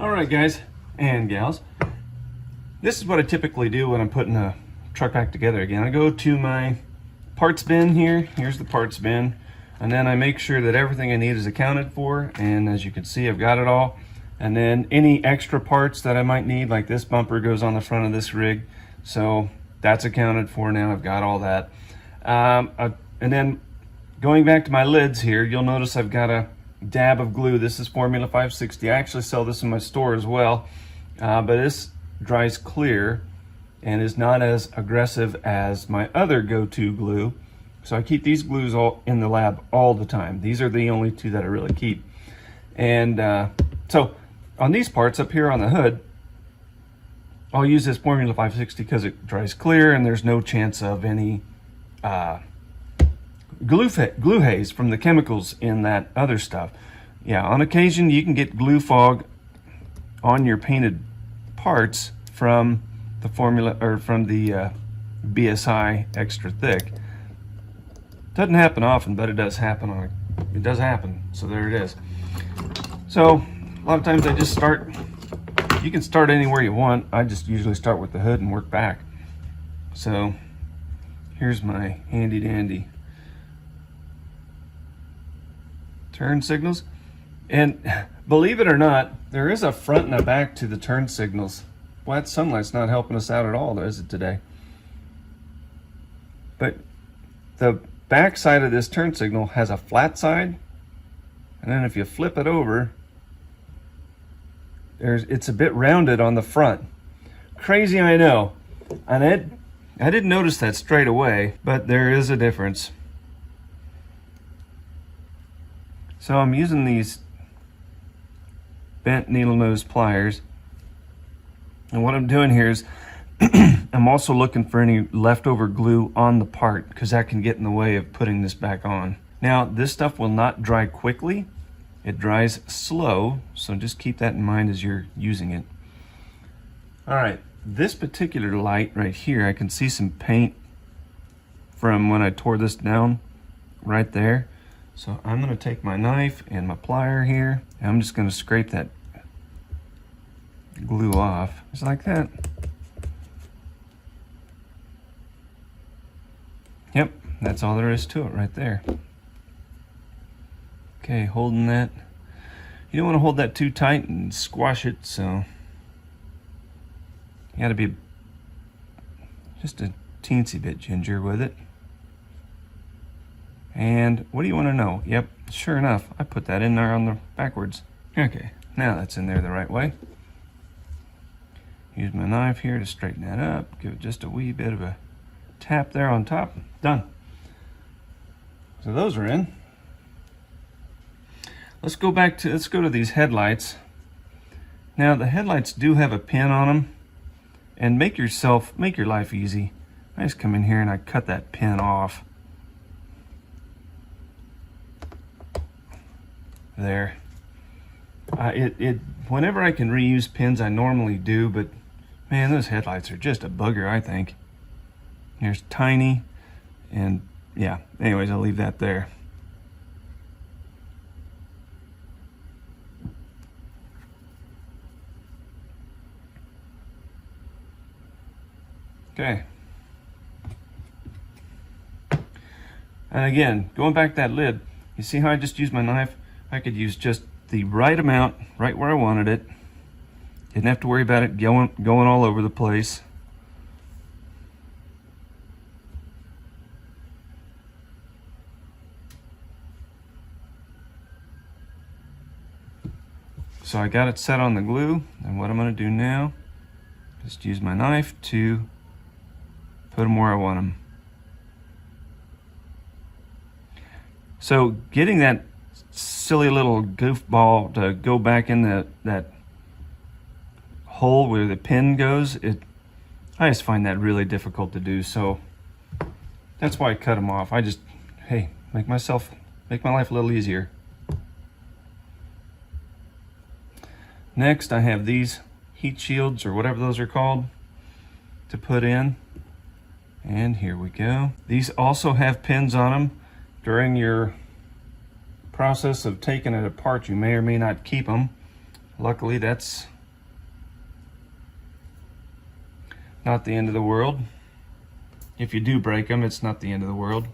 Alright guys and gals, this is what I typically do when I'm putting a truck back together again. I go to my parts bin here, here's the parts bin, and then I make sure that everything I need is accounted for, and as you can see I've got it all. And then any extra parts that I might need, like this bumper goes on the front of this rig, so that's accounted for now. I've got all that. And then going back to my lids here, you'll notice I've got a dab of glue. This is Formula 560. I actually sell this in my store as well, but this dries clear and is not as aggressive as my other go-to glue. So I keep these glues all in the lab all the time. These are the only two that I really keep. And so on these parts up here on the hood, I'll use this Formula 560 because it dries clear and there's no chance of any glue haze from the chemicals in that other stuff. Yeah, on occasion you can get glue fog on your painted parts from the formula or from the BSI extra thick. Doesn't happen often, but it does happen. It does happen. So there it is. So a lot of times I just start. You can start anywhere you want. I just usually start with the hood and work back. So here's my handy dandy turn signals, and believe it or not, there is a front and a back to the turn signals. Well, that sunlight's not helping us out at all, is it today? But the back side of this turn signal has a flat side, and then if you flip it over, it's a bit rounded on the front. Crazy, I know, and I didn't notice that straight away, but there is a difference. So I'm using these bent needle nose pliers, and what I'm doing here is I'm also looking for any leftover glue on the part, because that can get in the way of putting this back on. Now this stuff will not dry quickly, it dries slow, so just keep that in mind as you're using it. Alright, this particular light right here, I can see some paint from when I tore this down right there. So I'm going to take my knife and my plier here, and I'm just going to scrape that glue off, just like that. Yep, that's all there is to it right there. Okay, holding that. You don't want to hold that too tight and squash it, so you got to be just a teensy bit ginger with it. And what do you want to know? Yep, sure enough, I put that in there on the backwards. Okay, now that's in there the right way. Use my knife here to straighten that up. Give it just a wee bit of a tap there on top. Done. So those are in. Let's go to these headlights. Now the headlights do have a pin on them, and make your life easy. I just come in here and I cut that pin off. There. Whenever I can reuse pins, I normally do, but man, those headlights are just a bugger, I think. Here's tiny, and yeah, anyways, I'll leave that there. Okay. And again, going back to that lid, you see how I just used my knife? I could use just the right amount, right where I wanted it. Didn't have to worry about it going all over the place. So I got it set on the glue, and what I'm going to do now, just use my knife to put them where I want them. So getting that silly little goofball to go back in that hole where the pin goes, I just find that really difficult to do. So that's why I cut them off. I just, hey, make my life a little easier. Next, I have these heat shields, or whatever those are called, to put in. And here we go. These also have pins on them. During your process of taking it apart, you may or may not keep them. Luckily, that's not the end of the world. If you do break them, it's not the end of the world.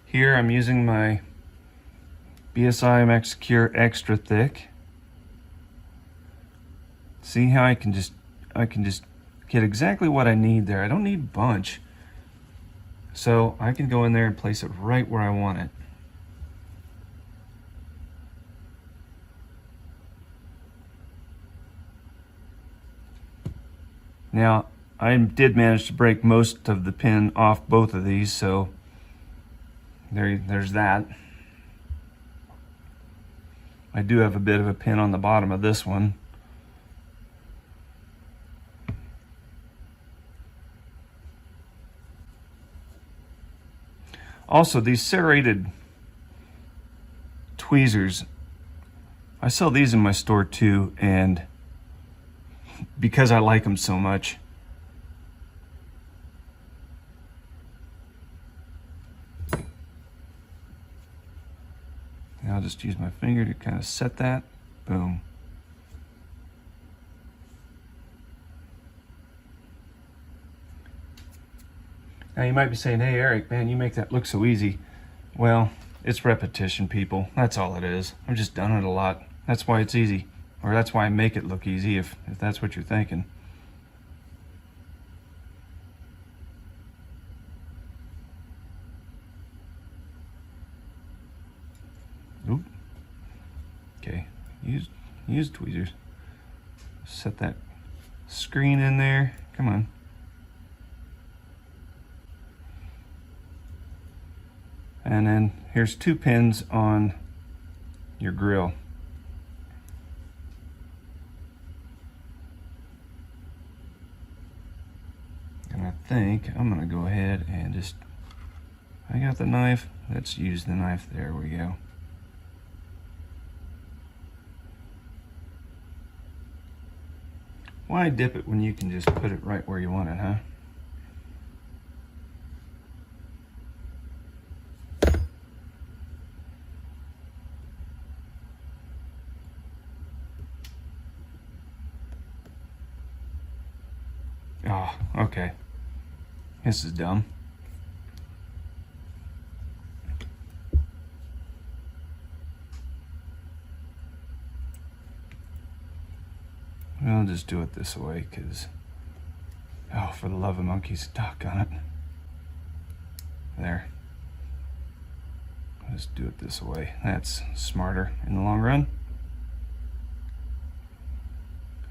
Here I'm using my BSI Max Secure Extra Thick. See how I can just get exactly what I need there. I don't need a bunch. So I can go in there and place it right where I want it. Now, I did manage to break most of the pin off both of these, so there's that. I do have a bit of a pin on the bottom of this one. Also, these serrated tweezers, I sell these in my store too, and because I like them so much, and I'll just use my finger to kind of set that. Boom. Now you might be saying, hey Eric, man, you make that look so easy. Well, it's repetition, people. That's all it is. I've just done it a lot. That's why it's easy. Or that's why I make it look easy, if that's what you're thinking. Oop. Okay, use tweezers. Set that screen in there. Come on. And then here's 2 pins on your grill. And I think I'm gonna go ahead and just, I got the knife, let's use the knife, there we go. Why dip it when you can just put it right where you want it, huh? Oh, okay. This is dumb. I'll just do it this way, because, oh, for the love of monkeys, doggone it. There. Let's do it this way. That's smarter in the long run.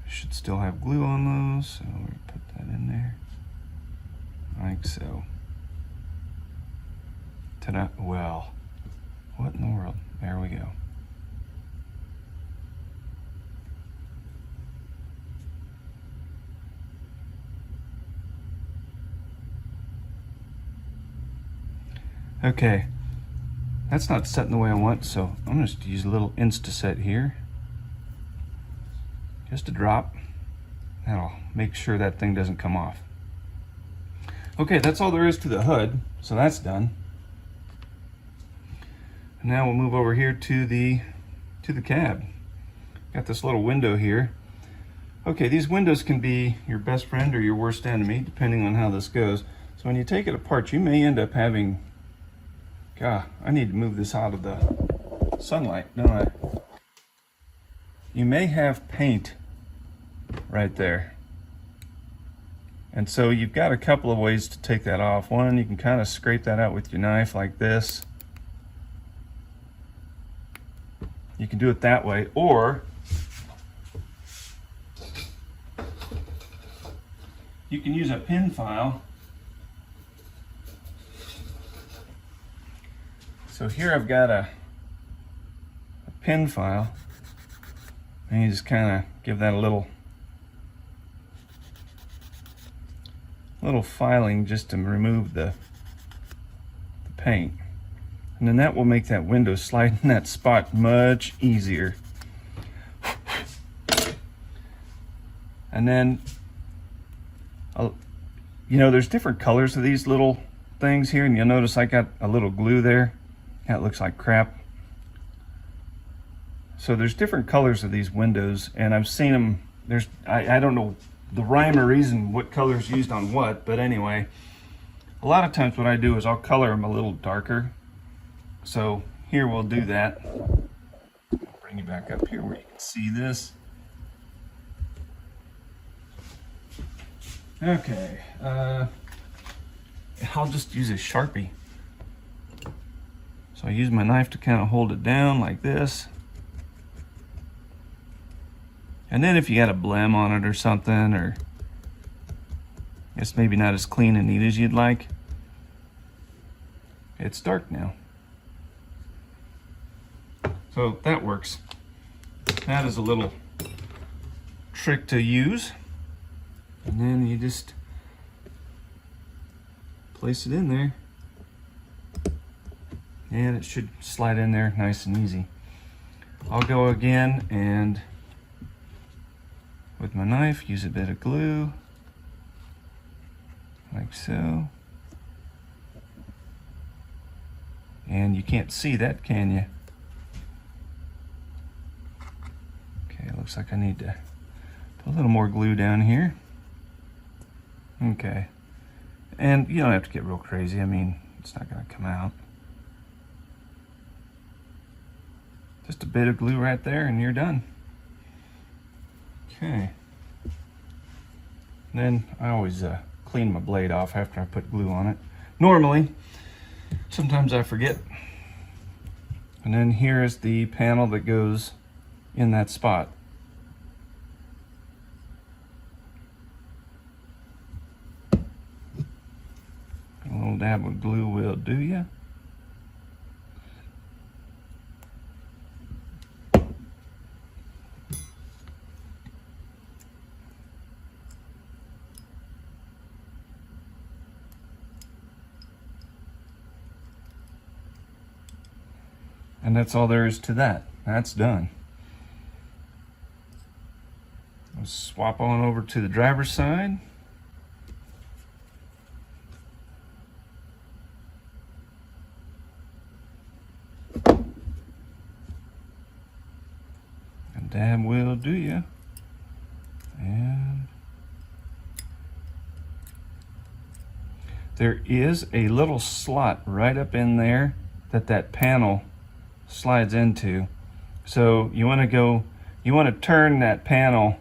Should still have glue on those, so we'll put that in there, like so. Ta-da! Well, what in the world? There we go. Okay, that's not setting the way I want, so I'm just gonna use a little Insta-Set here. Just a drop. That'll make sure that thing doesn't come off. Okay, that's all there is to the hood, so that's done. And now we'll move over here to the cab. Got this little window here. Okay, these windows can be your best friend or your worst enemy, depending on how this goes. So when you take it apart, you may end up having, God, I need to move this out of the sunlight, don't I? You may have paint right there. And so you've got a couple of ways to take that off. One, you can kind of scrape that out with your knife like this. You can do it that way, or you can use a pin file. So here I've got a pin file, and you just kind of give that a little filing just to remove the paint. And then that will make that window slide in that spot much easier. And then, you know, there's different colors of these little things here, and you'll notice I got a little glue there. That looks like crap. So there's different colors of these windows, and I've seen them. I don't know the rhyme or reason what color's used on what, but anyway, a lot of times what I do is I'll color them a little darker. So here we'll do that. I'll bring you back up here where you can see this. Okay, I'll just use a Sharpie. So I use my knife to kind of hold it down like this. And then if you got a blem on it or something, or it's maybe not as clean and neat as you'd like, it's dark now. So that works. That is a little trick to use. And then you just place it in there. And it should slide in there nice and easy. I'll go again and with my knife use a bit of glue, like so. And you can't see that, can you? Okay, it looks like I need to put a little more glue down here. Okay, and you don't have to get real crazy. I mean, it's not going to come out. Just a bit of glue right there and you're done. Okay. Then I always clean my blade off after I put glue on it. Normally, sometimes I forget. And then here is the panel that goes in that spot. A little dab of glue will do ya. And that's all there is to that. That's done. Let's swap on over to the driver's side. And dab will do ya. And there is a little slot right up in there that panel slides into. So you want to turn that panel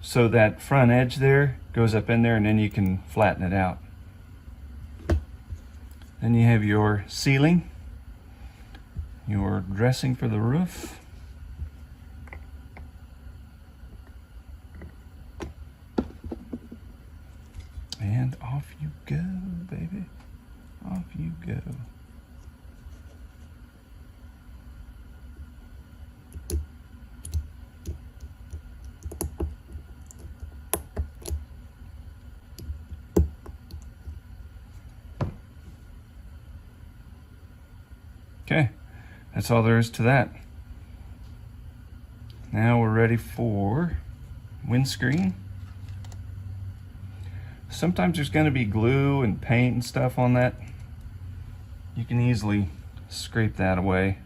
so that front edge there goes up in there, and then you can flatten it out. Then you have your ceiling, your dressing for the roof. And off you go, baby. Off you go. Okay, that's all there is to that. Now we're ready for windscreen. Sometimes there's going to be glue and paint and stuff on that. You can easily scrape that away.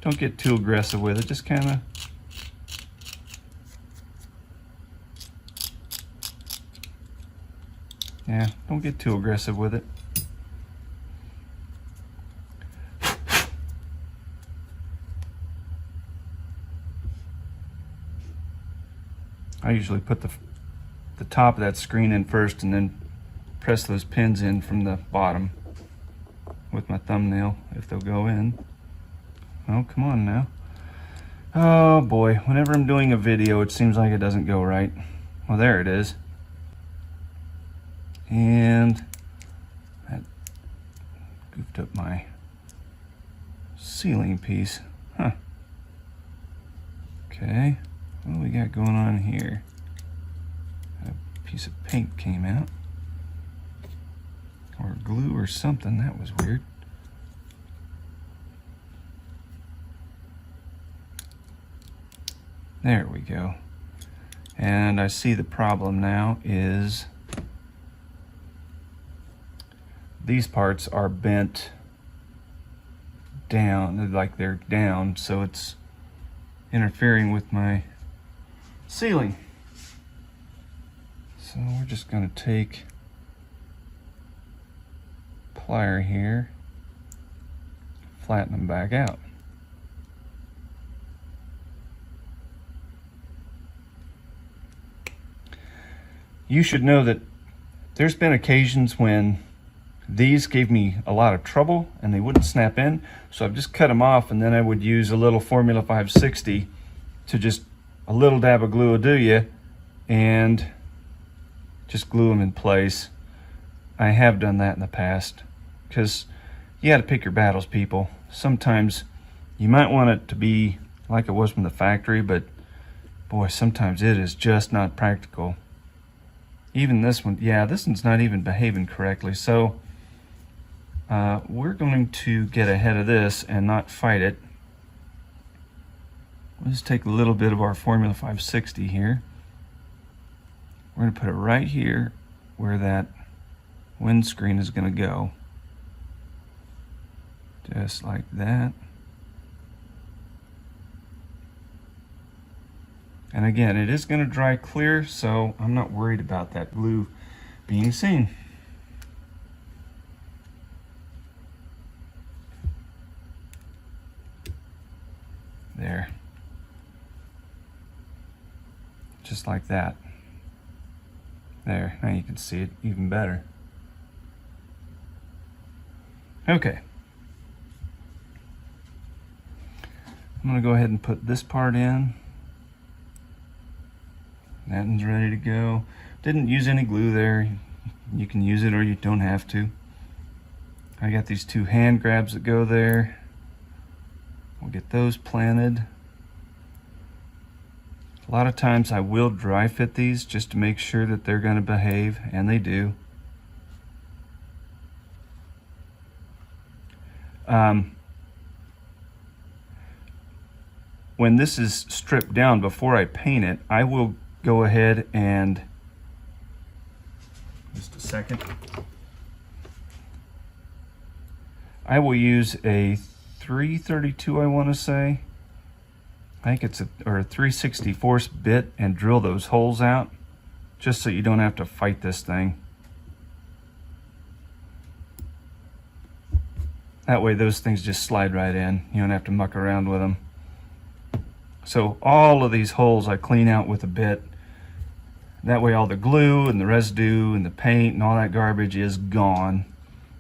Don't get too aggressive with it, just kind of don't get too aggressive with it. I usually put the top of that screen in first and then press those pins in from the bottom with my thumbnail if they'll go in. Oh, come on now. Oh boy, whenever I'm doing a video it seems like it doesn't go right. Well, there it is. And that goofed up my ceiling piece. Huh. Okay. What do we got going on here? A piece of paint came out. Or glue or something. That was weird. There we go. And I see the problem now is these parts are bent down, like they're down, so it's interfering with my sealing. So we're just going to take plier here, flatten them back out. You should know that there's been occasions when these gave me a lot of trouble and they wouldn't snap in, so I've just cut them off, and then I would use a little Formula 560 to just a little dab of glue will do you, and just glue them in place. I have done that in the past because you got to pick your battles, people. Sometimes you might want it to be like it was from the factory, but boy, sometimes it is just not practical. Even this one, yeah, this one's not even behaving correctly. So we're going to get ahead of this and not fight it. We'll just take a little bit of our Formula 560 here. We're going to put it right here where that windscreen is going to go. Just like that. And again, it is going to dry clear, so I'm not worried about that glue being seen. There. Just like that. There, now you can see it even better. Okay. I'm going to go ahead and put this part in. That one's ready to go. Didn't use any glue there. You can use it or you don't have to. I got these two hand grabs that go there. We'll get those planted. A lot of times I will dry fit these just to make sure that they're going to behave, and they do. When this is stripped down before I paint it, I will go ahead and, just a second, I will use a 332, I want to say. I think it's a 3/64 bit, and drill those holes out just so you don't have to fight this thing. That way those things just slide right in. You don't have to muck around with them. So all of these holes I clean out with a bit. That way all the glue and the residue and the paint and all that garbage is gone.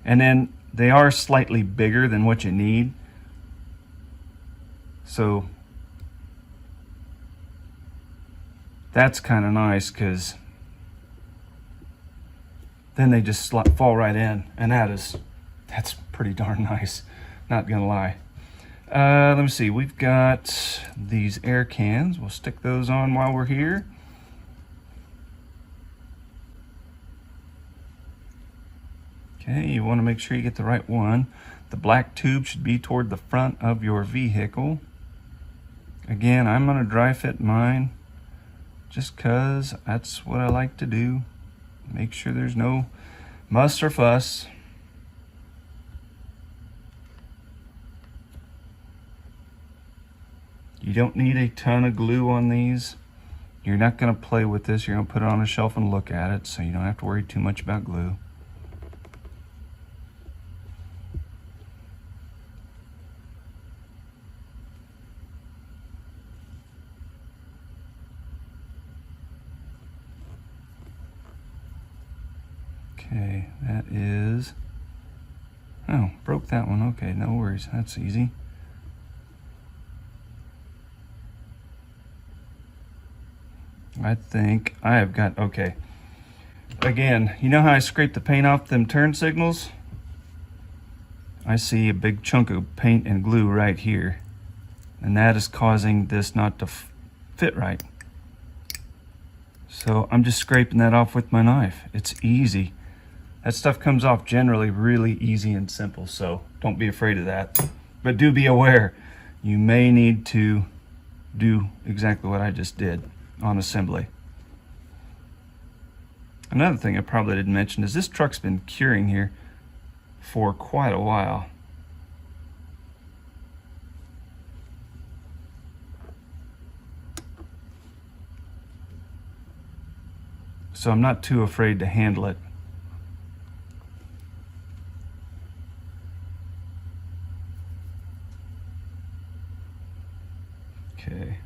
And then they are slightly bigger than what you need. So that's kind of nice, because then they just fall right in, and that's pretty darn nice, not gonna lie. Let me see, we've got these air cans. We'll stick those on while we're here. Okay, you want to make sure you get the right one. The black tube should be toward the front of your vehicle. Again, I'm going to dry fit mine just because that's what I like to do. Make sure there's no muss or fuss. You don't need a ton of glue on these. You're not going to play with this. You're going to put it on a shelf and look at it, so you don't have to worry too much about glue. Okay, that is, oh, broke that one. Okay, no worries, that's easy. I think I have got, okay. Again, you know how I scrape the paint off them turn signals? I see a big chunk of paint and glue right here, and that is causing this not to fit right. So I'm just scraping that off with my knife. It's easy. That stuff comes off generally really easy and simple, so don't be afraid of that. But do be aware, you may need to do exactly what I just did on assembly. Another thing I probably didn't mention is this truck's been curing here for quite a while. so I'm not too afraid to handle it. Okay,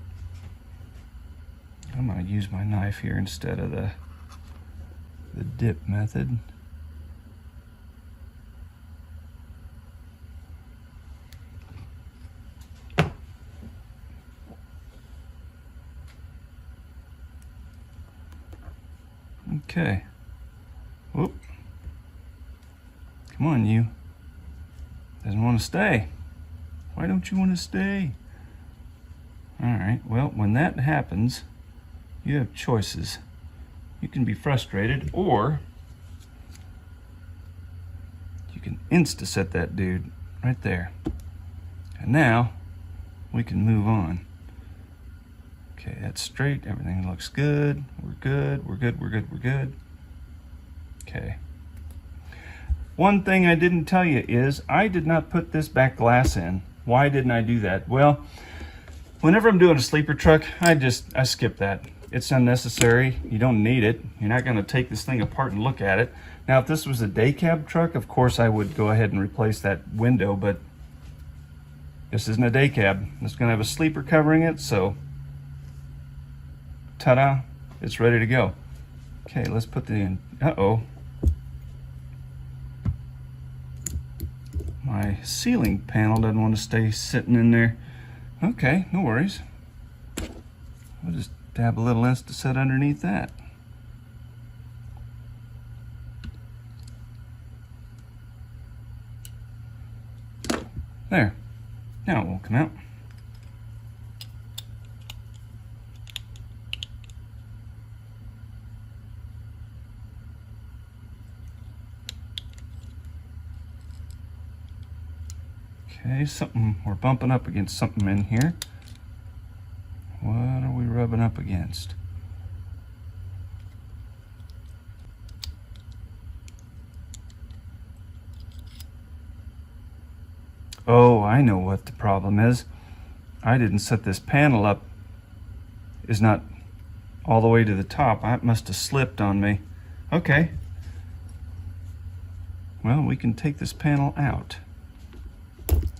I'm going to use my knife here instead of the dip method. Okay. Whoop. Come on, you. Doesn't want to stay. Why don't you want to stay? Alright, well, when that happens, you have choices. You can be frustrated, or you can insta-set that dude right there. And now, we can move on. Okay, that's straight. Everything looks good. We're good. We're good. We're good. We're good. Okay. One thing I didn't tell you is I did not put this back glass in. Why didn't I do that? Well, whenever I'm doing a sleeper truck, I skip that. It's unnecessary. You don't need it. You're not going to take this thing apart and look at it. Now, if this was a day cab truck, of course I would go ahead and replace that window, but this isn't a day cab. It's going to have a sleeper covering it, so ta-da, it's ready to go. Okay, let's put the in. Uh-oh. My ceiling panel doesn't want to stay sitting in there. Okay, no worries. We'll just dab a little Insta-Set underneath that. There. Now it won't come out. Okay, we're bumping up against something in here. What are we rubbing up against? Oh, I know what the problem is. I didn't set this panel up. It's not all the way to the top. It must have slipped on me. Okay. Well, we can take this panel out.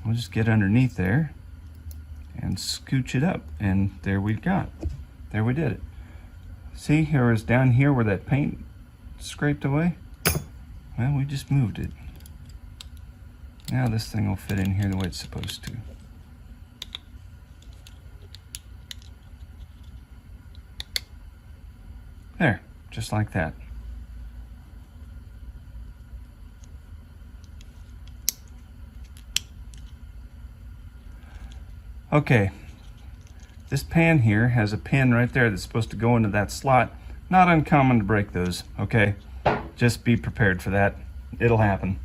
We'll just get underneath there and scooch it up, and there we got. There we did it. See, here is down here where that paint scraped away. Well, we just moved it. Now this thing will fit in here the way it's supposed to. There, just like that. Okay, this pan here has a pin right there that's supposed to go into that slot. Not uncommon to break those, okay? Just be prepared for that. It'll happen.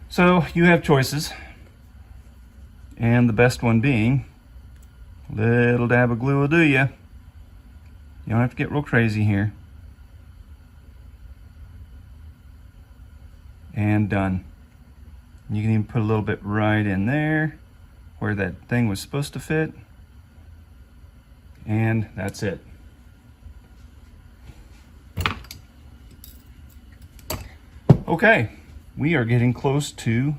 So you have choices, and the best one being a little dab of glue will do you. You don't have to get real crazy here. And done. You can even put a little bit right in there where that thing was supposed to fit, and that's it. Okay, we are getting close to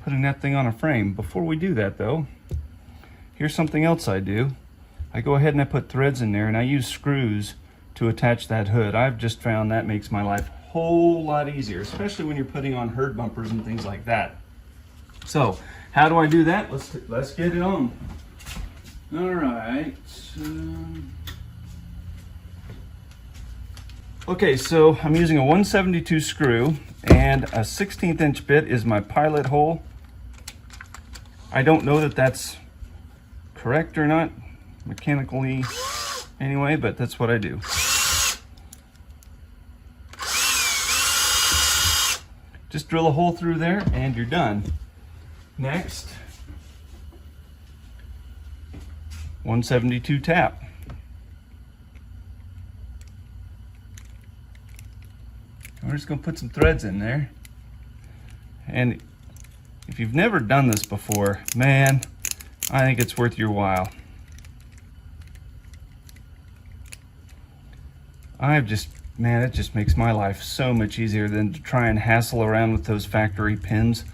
putting that thing on a frame. Before we do that though, here's something else I do. I go ahead and I put threads in there, and I use screws to attach that hood. I've just found that makes my life a whole lot easier, especially when you're putting on herd bumpers and things like that. So how do I do that? Let's get it on. All right. Okay, so I'm using a 172 screw, and a 1/16 inch bit is my pilot hole. I don't know that that's correct or not, mechanically anyway, but that's what I do. Just drill a hole through there and you're done. Next, 172 tap. We're just going to put some threads in there. And if you've never done this before, man, I think it's worth your while. Man, it just makes my life so much easier than to try and hassle around with those factory pins.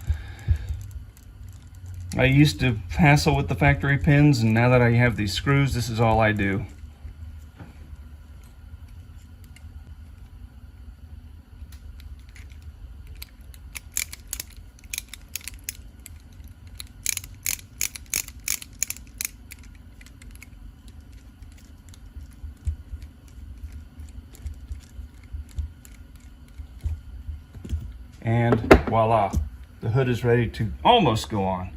I used to hassle with the factory pins, and now that I have these screws, this is all I do. And voila, the hood is ready to almost go on.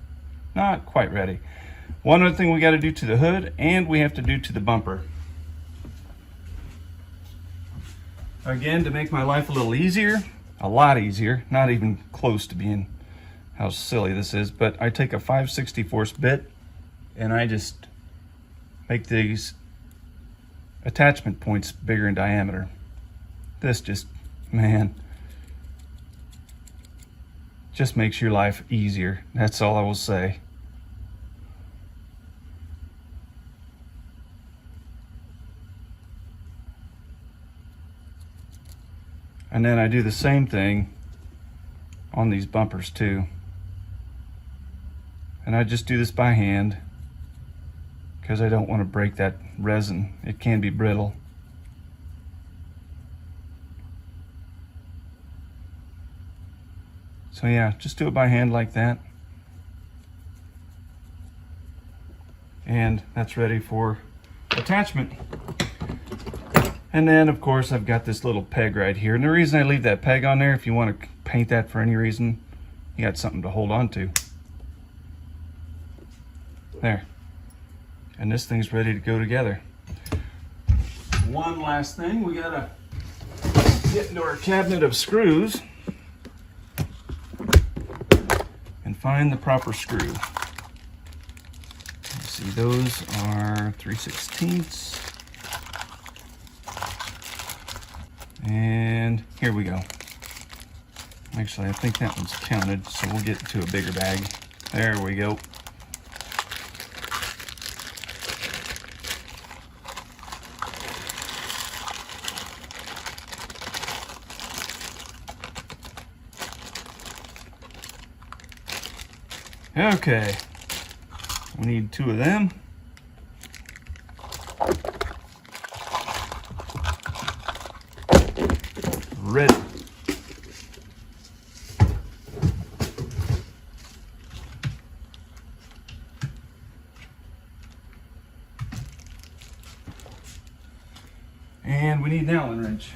Not quite ready. One other thing we got to do to the hood, and we have to do to the bumper. Again, to make my life a little easier, a lot easier, not even close to being how silly this is, but I take a 5/64 bit and I just make these attachment points bigger in diameter. This just, man, just makes your life easier. That's all I will say. And then I do the same thing on these bumpers too. And I just do this by hand because I don't want to break that resin. It can be brittle. So yeah, just do it by hand like that. And that's ready for attachment. And then of course I've got this little peg right here. And the reason I leave that peg on there, if you want to paint that for any reason, you got something to hold on to. There. And this thing's ready to go together. One last thing, we gotta get into our cabinet of screws and find the proper screw. Let's see, those are 3/16. And here we go. Actually, I think that one's counted, so we'll get to a bigger bag. There we go. Okay, we need 2 of them. Ready. And we need an Allen wrench.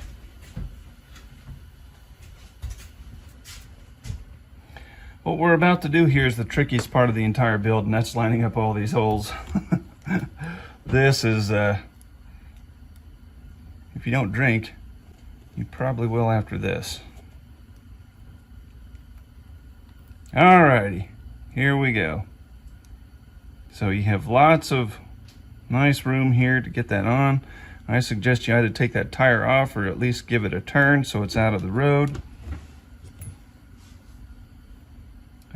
What we're about to do here is the trickiest part of the entire build, and that's lining up all these holes. This is, if you don't drink, you probably will after this. Alrighty, here we go. So you have lots of nice room here to get that on. I suggest you either take that tire off or at least give it a turn so it's out of the road.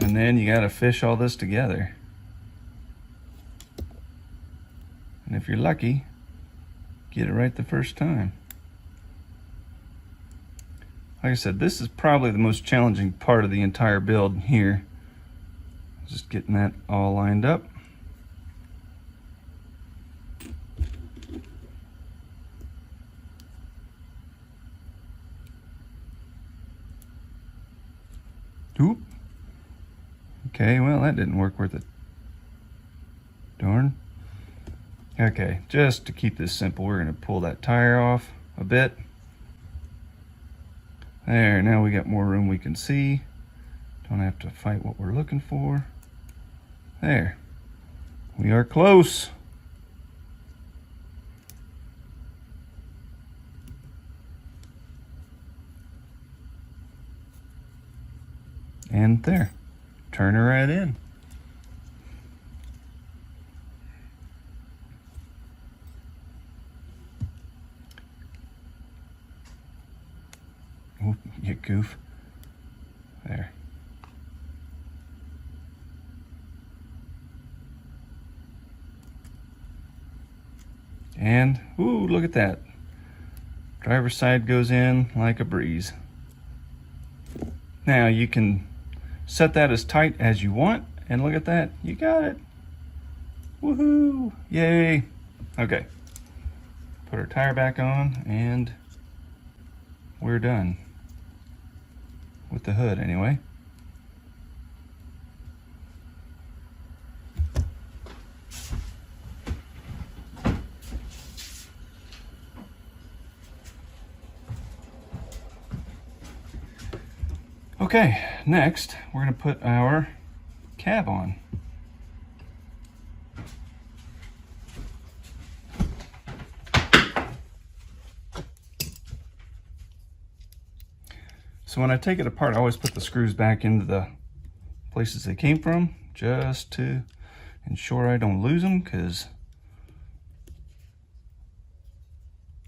And then you gotta fish all this together. And if you're lucky, get it right the first time. Like I said, this is probably the most challenging part of the entire build here. Just getting that all lined up. Oop. Okay, well that didn't work worth it. Darn. Okay, just to keep this simple, we're gonna pull that tire off a bit. There, now we got more room we can see. Don't have to fight what we're looking for. There, we are close. And there, turn her right in. Oh, you goof. There. And, ooh, look at that. Driver's side goes in like a breeze. Now you can set that as tight as you want, and look at that, you got it. Woohoo! Yay! Okay, put our tire back on, and we're done with the hood anyway. Okay, next we're going to put our cab on. So when I take it apart, I always put the screws back into the places they came from, just to ensure I don't lose them, because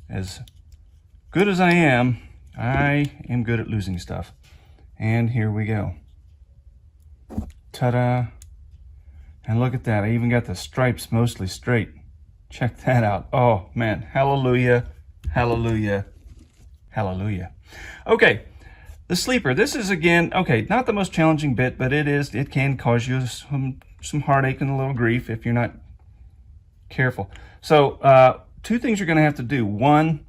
as good as I am good at losing stuff. And here we go. Ta-da! And look at that, I even got the stripes mostly straight. Check that out. Oh man, hallelujah, hallelujah, hallelujah. Okay, the sleeper. This is, again, okay, not the most challenging bit, but it can cause you some heartache and a little grief if you're not careful. So two things you're going to have to do. One,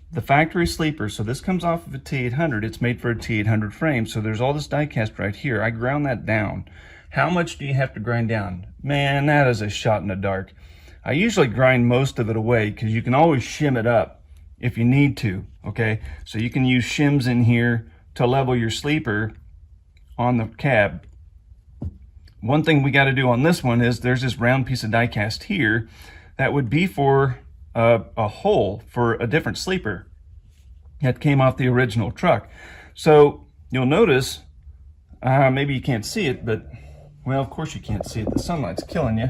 the factory sleeper, so this comes off of a T800. It's made for a T800 frame, so there's all this die cast right here. I ground that down. How much do you have to grind down? Man, that is a shot in the dark. I usually grind most of it away because you can always shim it up if you need to, okay? So you can use shims in here to level your sleeper on the cab. One thing we got to do on this one is there's this round piece of die cast here that would be for a hole for a different sleeper that came off the original truck. So you'll notice, maybe you can't see it, but, well, of course you can't see it. The sunlight's killing you.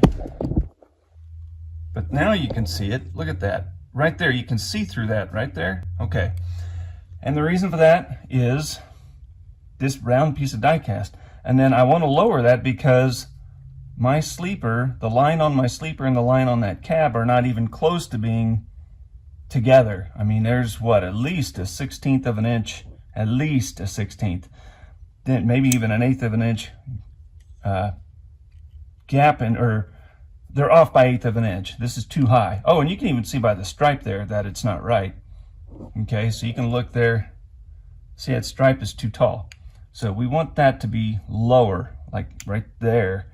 But now you can see it. Look at that. Right there, you can see through that right there. Okay. And the reason for that is this round piece of die cast. And then I want to lower that because my sleeper, the line on my sleeper and the line on that cab are not even close to being together. I mean, there's what, at least a 1/16 of an inch, at least a 1/16, then maybe even an 1/8 of an inch gap, or they're off by 1/8 of an inch. This is too high. Oh, and you can even see by the stripe there that it's not right. Okay, so you can look there, see that stripe is too tall. So we want that to be lower, like right there.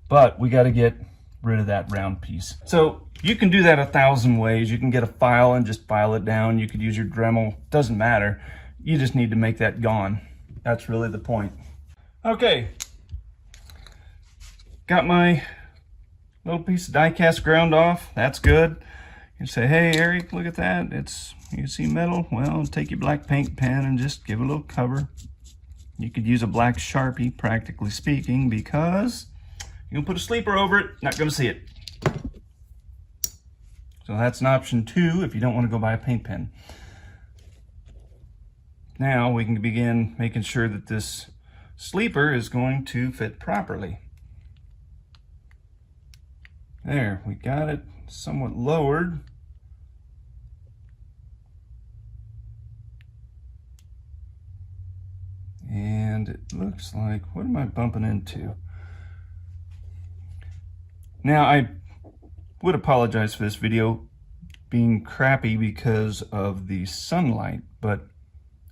But we got to get rid of that round piece. So you can do that 1,000 ways. You can get a file and just file it down. You could use your Dremel. Doesn't matter. You just need to make that gone. That's really the point. Okay. Got my little piece of die cast ground off. That's good. You say, hey, Eric, look at that. You can see metal. Well, take your black paint pen and just give it a little cover. You could use a black Sharpie, practically speaking, because you can put a sleeper over it, not going to see it. So that's an option 2 if you don't want to go buy a paint pen. Now we can begin making sure that this sleeper is going to fit properly. There, we got it somewhat lowered. And it looks like, what am I bumping into? Now, I would apologize for this video being crappy because of the sunlight, but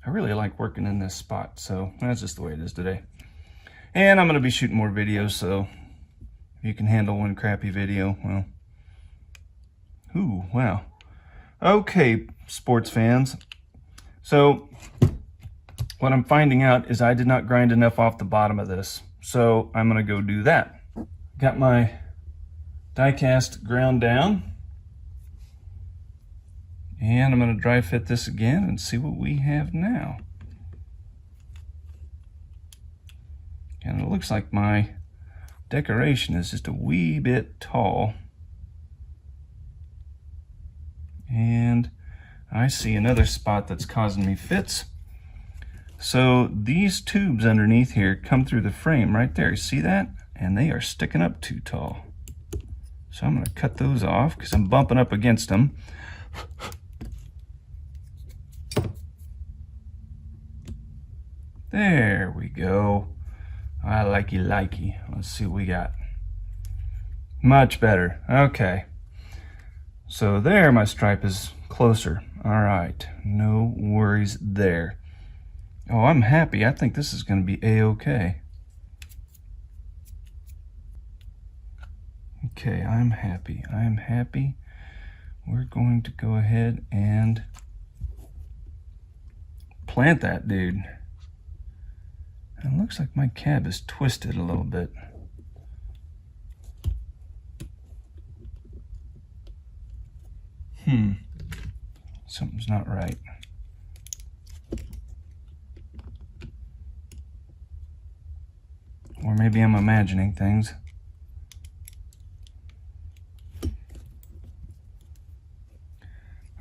I really like working in this spot, so that's just the way it is today. And I'm going to be shooting more videos, so if you can handle one crappy video, well, ooh, wow. Okay, sports fans. So what I'm finding out is I did not grind enough off the bottom of this, so I'm going to go do that. Got my die cast ground down, and I'm going to dry fit this again and see what we have now. And it looks like my decoration is just a wee bit tall, and I see another spot that's causing me fits. So these tubes underneath here come through the frame right there. See that? And they are sticking up too tall. So I'm going to cut those off because I'm bumping up against them. There we go. I likey. Let's see what we got. Much better. Okay. So there, my stripe is closer. All right. No worries there. Oh, I'm happy. I think this is going to be a-okay. Okay, I'm happy. We're going to go ahead and plant that dude. It looks like my cab is twisted a little bit. Something's not right. Or maybe I'm imagining things.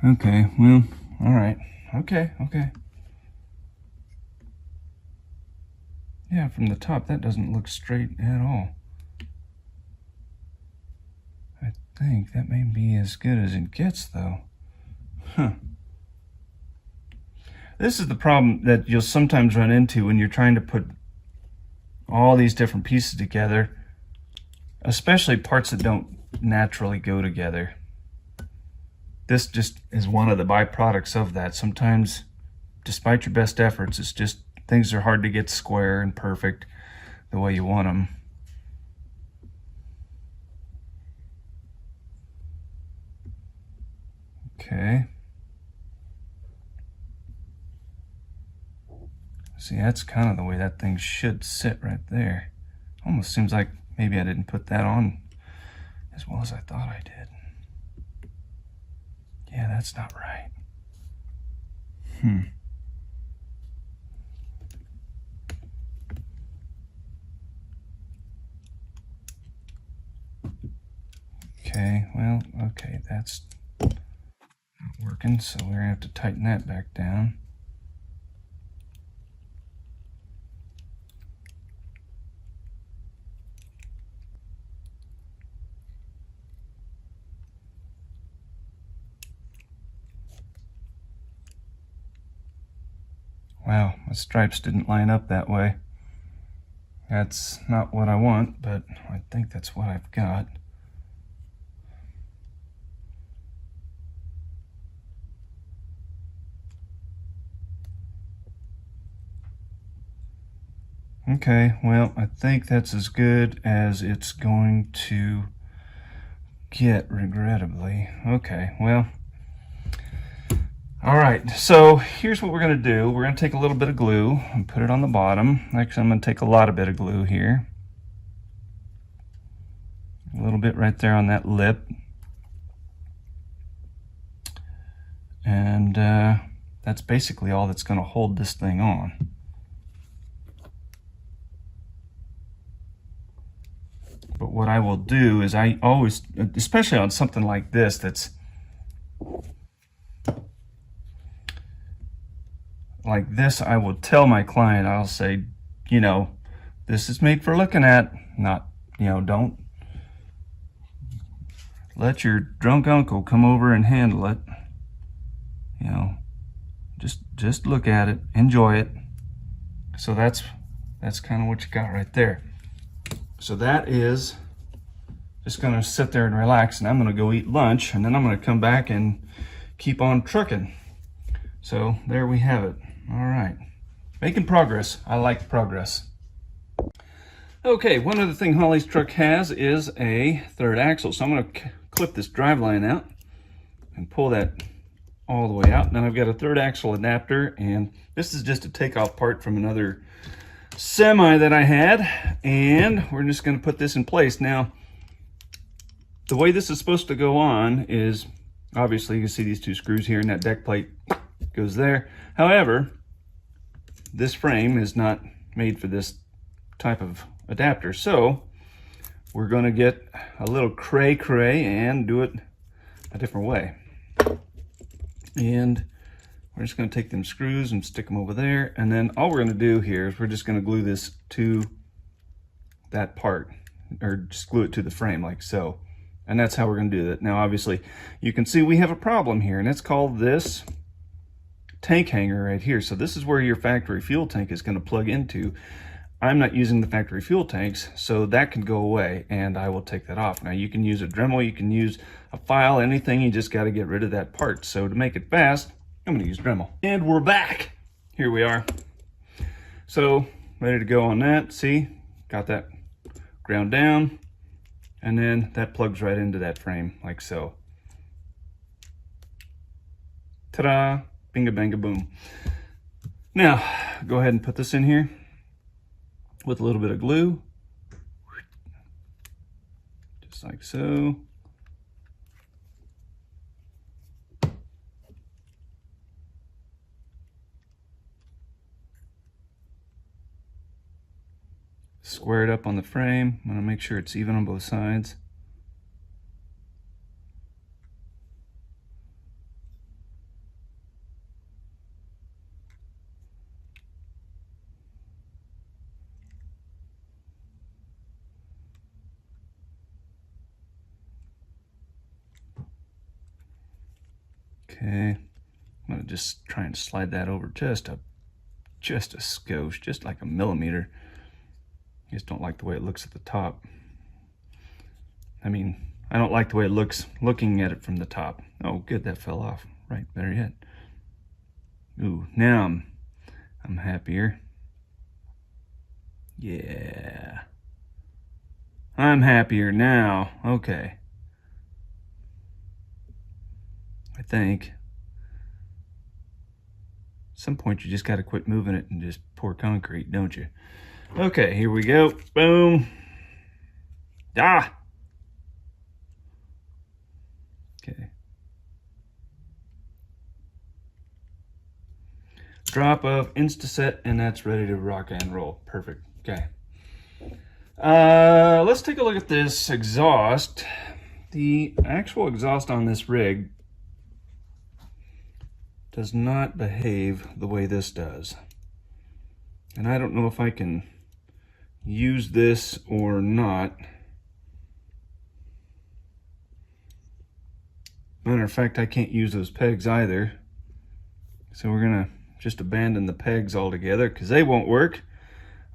Okay, well, all right. Okay. Yeah, from the top, that doesn't look straight at all. I think that may be as good as it gets, though. This is the problem that you'll sometimes run into when you're trying to put all these different pieces together, especially parts that don't naturally go together. This just is one of the byproducts of that. Sometimes, despite your best efforts, it's just things are hard to get square and perfect the way you want them. Okay. See, that's kind of the way that thing should sit right there. Almost seems like maybe I didn't put that on as well as I thought I did. Yeah, that's not right. Okay, well, okay, that's not working, so we're gonna have to tighten that back down. Wow, my stripes didn't line up that way. That's not what I want, but I think that's what I've got. Okay, well, I think that's as good as it's going to get, regrettably. Okay, well, all right, so here's what we're going to do. We're going to take a little bit of glue and put it on the bottom. Actually, I'm going to take a lot of bit of glue here. A little bit right there on that lip. And that's basically all that's going to hold this thing on. But what I will do is I always, especially on something like this that's like this, I will tell my client, I'll say, you know, this is made for looking at, not, you know, don't let your drunk uncle come over and handle it. You know, just look at it, enjoy it. So that's kind of what you got right there. So that is just going to sit there and relax, and I'm going to go eat lunch, and then I'm going to come back and keep on trucking. So there we have it. All right, making progress. I like progress. Okay, one other thing Holly's truck has is a third axle. So I'm going to clip this driveline out and pull that all the way out. And then I've got a third axle adapter, and this is just a takeoff part from another semi that I had, and we're just going to put this in place. Now, the way this is supposed to go on is, obviously you can see these two screws here, and that deck plate goes there. However, this frame is not made for this type of adapter, so we're going to get a little cray and do it a different way. And we're just going to take them screws and stick them over there, and then all we're going to do here is we're just going to glue this to that part, or just glue it to the frame like so. And that's how we're going to do that. Now obviously you can see we have a problem here, and it's called this tank hanger right here. So this is where your factory fuel tank is going to plug into. I'm not using the factory fuel tanks, so that can go away, and I will take that off. Now you can use a Dremel, you can use a file, anything, you just got to get rid of that part. So to make it fast, I'm going to use Dremel. And we're back. Here we are. So ready to go on that. See, got that ground down, and then that plugs right into that frame like so. Ta-da, binga banga boom. Now go ahead and put this in here with a little bit of glue, just like so. Square it up on the frame. I'm gonna make sure it's even on both sides. Okay, I'm gonna just try and slide that over just a skosh, just like a millimeter. I just don't like the way it looks at the top. I mean, I don't like the way it looks looking at it from the top. Oh, good, that fell off. Right, better yet. Ooh, now I'm happier. Yeah. I'm happier now. Okay. I think. At some point you just got to quit moving it and just pour concrete, don't you? Okay, here we go. Boom. Ah! Okay. Drop of Instaset, and that's ready to rock and roll. Perfect. Okay. Let's take a look at this exhaust. The actual exhaust on this rig does not behave the way this does. And I don't know if I can use this or not. Matter of fact, I can't use those pegs either. So we're gonna just abandon the pegs altogether because they won't work.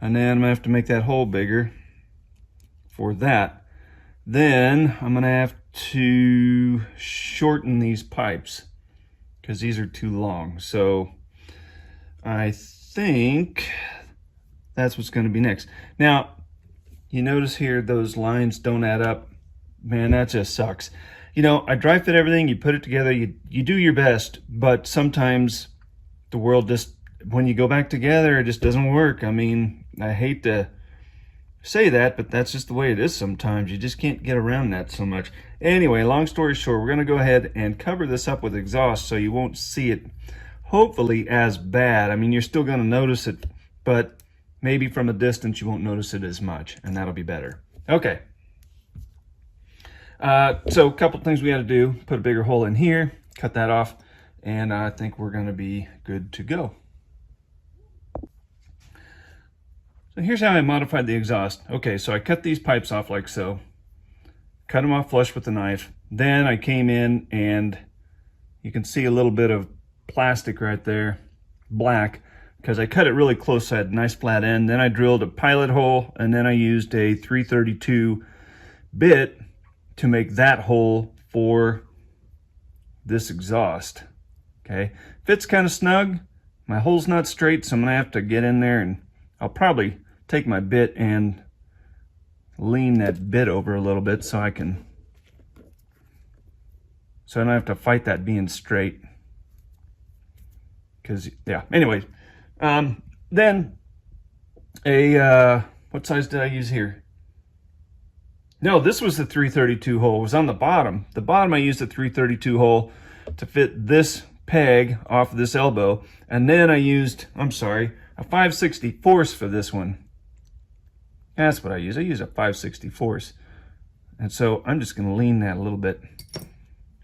And then I'm gonna have to make that hole bigger for that. Then I'm gonna have to shorten these pipes because these are too long. So I think that's what's going to be next. Now, you notice here those lines don't add up. Man, that just sucks. You know, I dry fit everything, you put it together, you do your best, but sometimes the world just, when you go back together, it just doesn't work. I mean, I hate to say that, but that's just the way it is sometimes. You just can't get around that so much. Anyway, long story short, we're going to go ahead and cover this up with exhaust so you won't see it hopefully as bad. I mean, you're still going to notice it, but maybe from a distance you won't notice it as much, and that'll be better. Okay. So a couple things we got to do. Put a bigger hole in here, cut that off, and I think we're going to be good to go. So here's how I modified the exhaust. Okay, so I cut these pipes off like so. Cut them off flush with the knife. Then I came in and you can see a little bit of plastic right there, black, because I cut it really close, so I had a nice flat end. Then I drilled a pilot hole, and then I used a 332 bit to make that hole for this exhaust. Okay, fits kind of snug. My hole's not straight, so I'm gonna have to get in there, and I'll probably take my bit and lean that bit over a little bit so I don't have to fight that being straight. Because, yeah, anyways. Then what size did I use here? No, this was the 332 hole. It was on the bottom. The bottom I used a 332 hole to fit this peg off of this elbow. And then I used, a 5/64 for this one. That's what I use. I use a 5/64. And so I'm just going to lean that a little bit.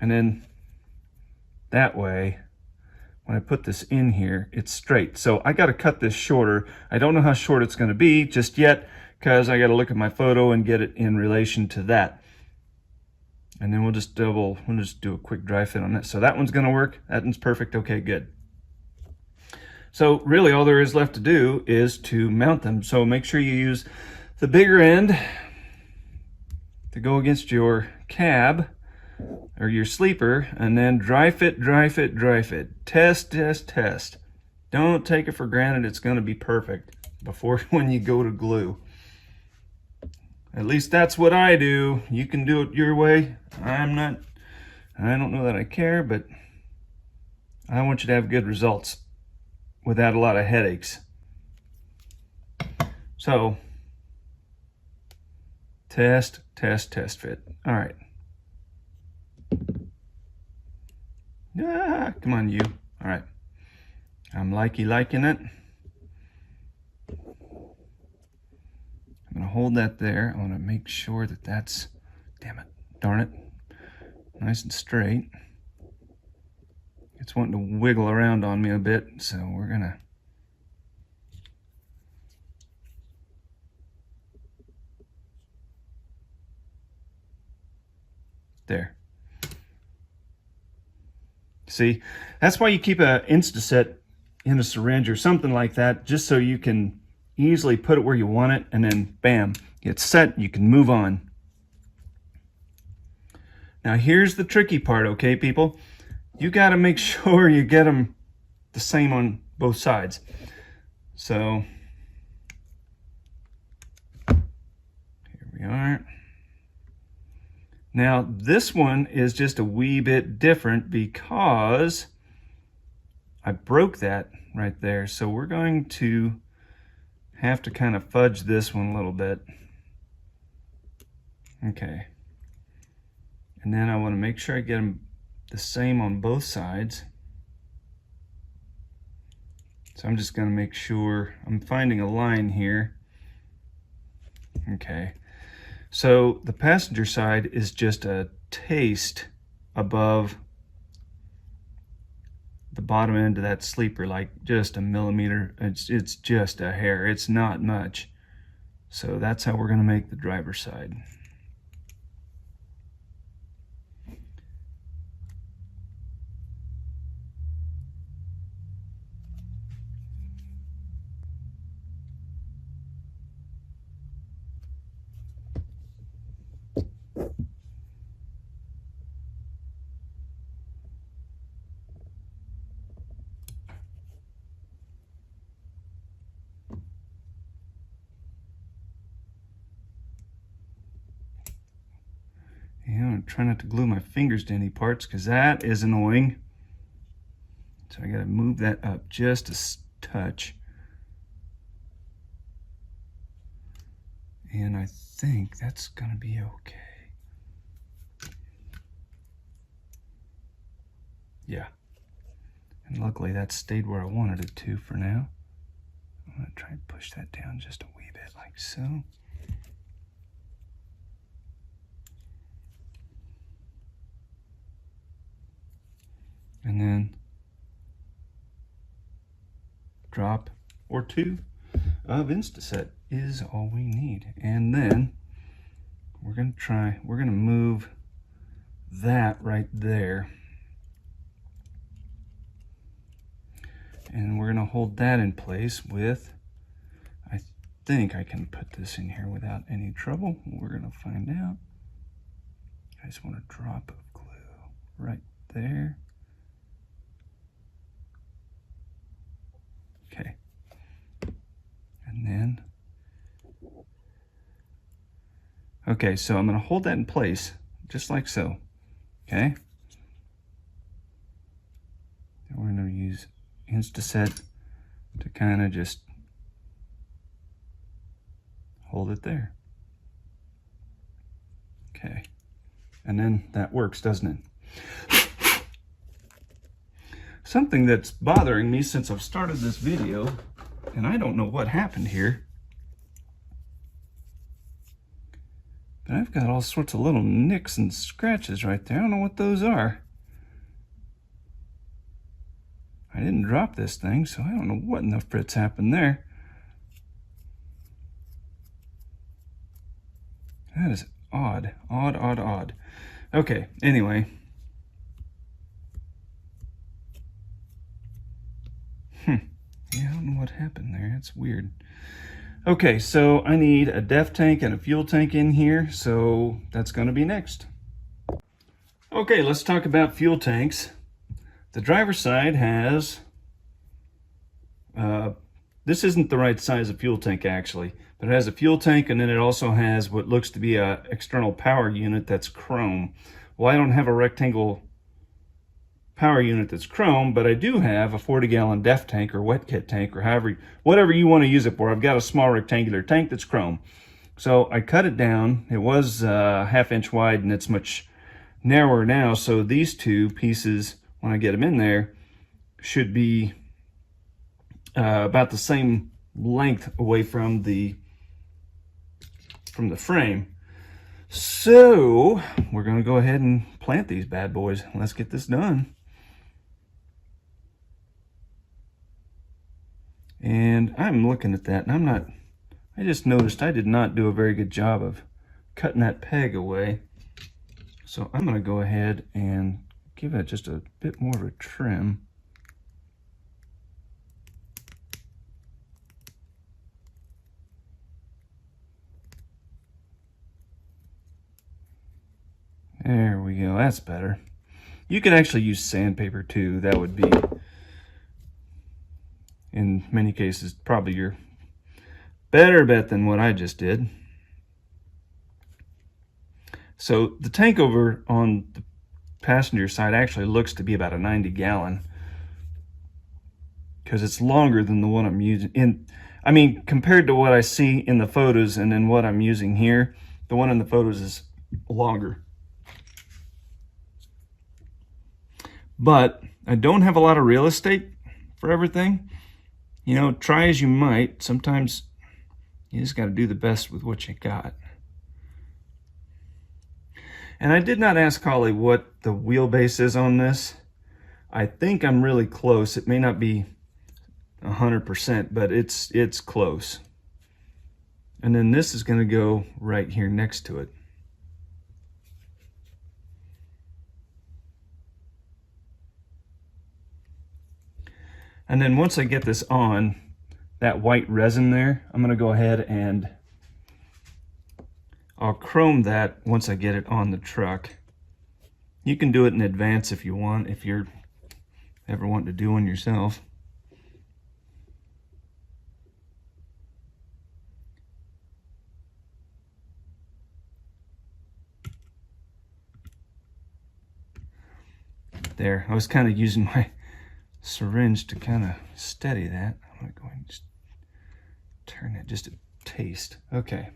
And then that way, when I put this in here, it's straight. So I got to cut this shorter. I don't know how short it's going to be just yet because I got to look at my photo and get it in relation to that. And then we'll just do a quick dry fit on that. So that one's going to work. That one's perfect. Okay, good. So really all there is left to do is to mount them. So make sure you use the bigger end to go against your cab or your sleeper, and then dry fit, dry fit, dry fit. Test, test, test. Don't take it for granted it's going to be perfect before when you go to glue. At least that's what I do. You can do it your way. I don't know that I care, but I want you to have good results without a lot of headaches. So, test, test, test fit. All right. Ah, come on, you. All right. I'm liking it. I'm going to hold that there. I want to make sure that that's, damn it, darn it, nice and straight. It's wanting to wiggle around on me a bit, so we're going to there. See, that's why you keep a Instaset in a syringe or something like that, just so you can easily put it where you want it, and then bam, it's set, you can move on. Now here's the tricky part, okay, people? You got to make sure you get them the same on both sides. So here we are. Now this one is just a wee bit different because I broke that right there. So we're going to have to kind of fudge this one a little bit. Okay. And then I want to make sure I get them the same on both sides. So I'm just going to make sure I'm finding a line here. Okay. So the passenger side is just a taste above the bottom end of that sleeper, like just a millimeter. It's just a hair. It's not much. So that's how we're going to make the driver's side. Yeah, I'm trying not to glue my fingers to any parts because that is annoying. So I got to move that up just a touch. And I think that's going to be okay. Yeah. And luckily that stayed where I wanted it to for now. I'm going to try and push that down just a wee bit like so. And then drop or two of Instaset is all we need. And then we're going to move that right there. And we're going to hold that in place with, I think I can put this in here without any trouble. We're going to find out. I just want a drop of glue right there. Okay. And then, okay, so I'm going to hold that in place just like so. Okay. And we're going to use Instaset to kind of just hold it there. Okay. And then that works, doesn't it? Something that's bothering me since I've started this video, and I don't know what happened here, but I've got all sorts of little nicks and scratches right there. I don't know what those are. I didn't drop this thing, so I don't know what in the fritz happened there. That is odd, odd, odd, odd. Okay, anyway. what happened there. That's weird. Okay, so I need a def tank and a fuel tank in here, so that's going to be next. Okay, let's talk about fuel tanks. The driver's side has, this isn't the right size of fuel tank actually, but it has a fuel tank, and then it also has what looks to be an external power unit that's chrome. Well, I don't have a rectangle power unit that's chrome, but I do have a 40-gallon def tank or wet kit tank, or whatever you want to use it for. I've got a small rectangular tank that's chrome. So I cut it down. It was ½ inch wide, and it's much narrower now. So these two pieces, when I get them in there, should be about the same length away from the frame. So we're going to go ahead and plant these bad boys. Let's get this done. And I'm looking at that, and I just noticed I did not do a very good job of cutting that peg away. So I'm going to go ahead and give it just a bit more of a trim. There we go, that's better. You could actually use sandpaper too. That would be, in many cases, probably your better bet than what I just did. So the tank over on the passenger side actually looks to be about a 90-gallon, because it's longer than the one I'm using. I mean, compared to what I see in the photos and then what I'm using here, the one in the photos is longer. But I don't have a lot of real estate for everything. You know, try as you might, sometimes you just got to do the best with what you got. And I did not ask Holly what the wheelbase is on this. I think I'm really close. It may not be 100%, but it's close. And then this is going to go right here next to it. And then once I get this on, that white resin there, I'm going to go ahead and I'll chrome that once I get it on the truck. You can do it in advance if you want, if you're ever wanting to do one yourself. There, I was kind of using my syringe to kind of steady that. I'm going to go ahead and just turn it just a taste. Okay.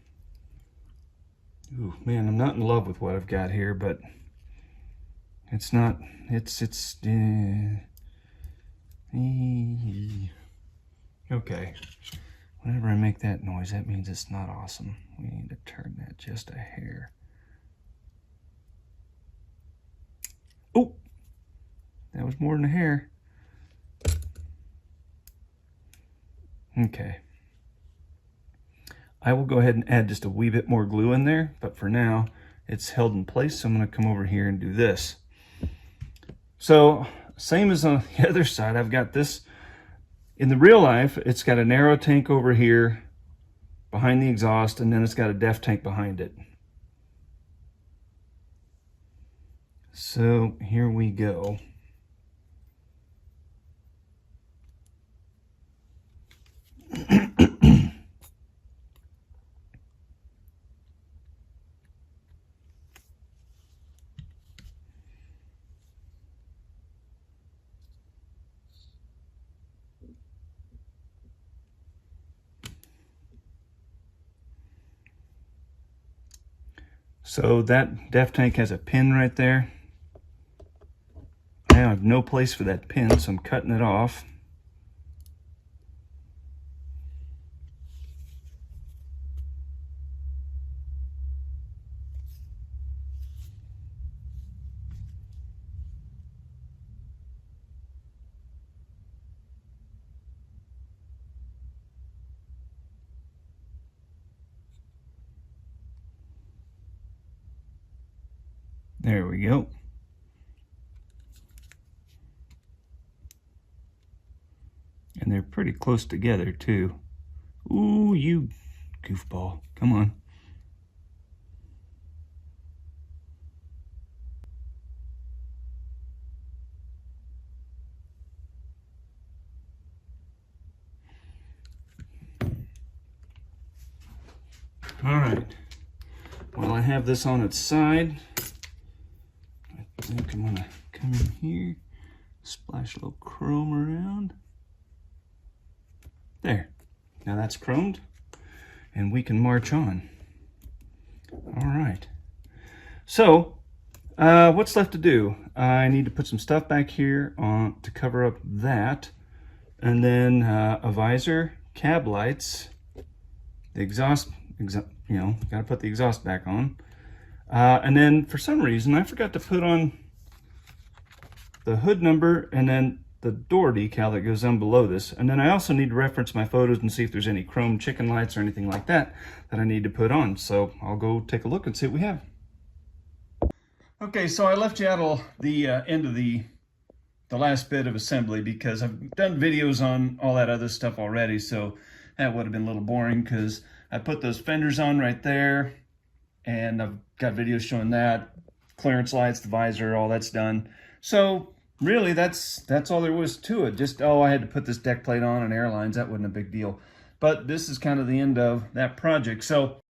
Ooh, man, I'm not in love with what I've got here, but it's not, okay. Whenever I make that noise, that means it's not awesome. We need to turn that just a hair. Oh, that was more than a hair. Okay. I will go ahead and add just a wee bit more glue in there, but for now it's held in place, so I'm going to come over here and do this. So same as on the other side, I've got this. In the real life, it's got a narrow tank over here behind the exhaust, and then it's got a def tank behind it. So here we go. So that def tank has a pin right there. I have no place for that pin, so I'm cutting it off. There we go. And they're pretty close together too. Ooh, you goofball. Come on. All right. While I have this on its side, I think I'm gonna come in here, splash a little chrome around. There. Now that's chromed, and we can march on. All right. So, what's left to do? I need to put some stuff back here on to cover up that, and then a visor, cab lights, the exhaust. You know, got to put the exhaust back on. And then for some reason, I forgot to put on the hood number and then the door decal that goes down below this. And then I also need to reference my photos and see if there's any chrome chicken lights or anything like that that I need to put on. So I'll go take a look and see what we have. Okay, so I left you out the end of the last bit of assembly because I've done videos on all that other stuff already. So that would have been a little boring because I put those fenders on right there, and I've got videos showing that, clearance lights, the visor, all that's done. So really, that's all there was to it. Just, oh, I had to put this deck plate on and airlines. That wasn't a big deal. But this is kind of the end of that project. So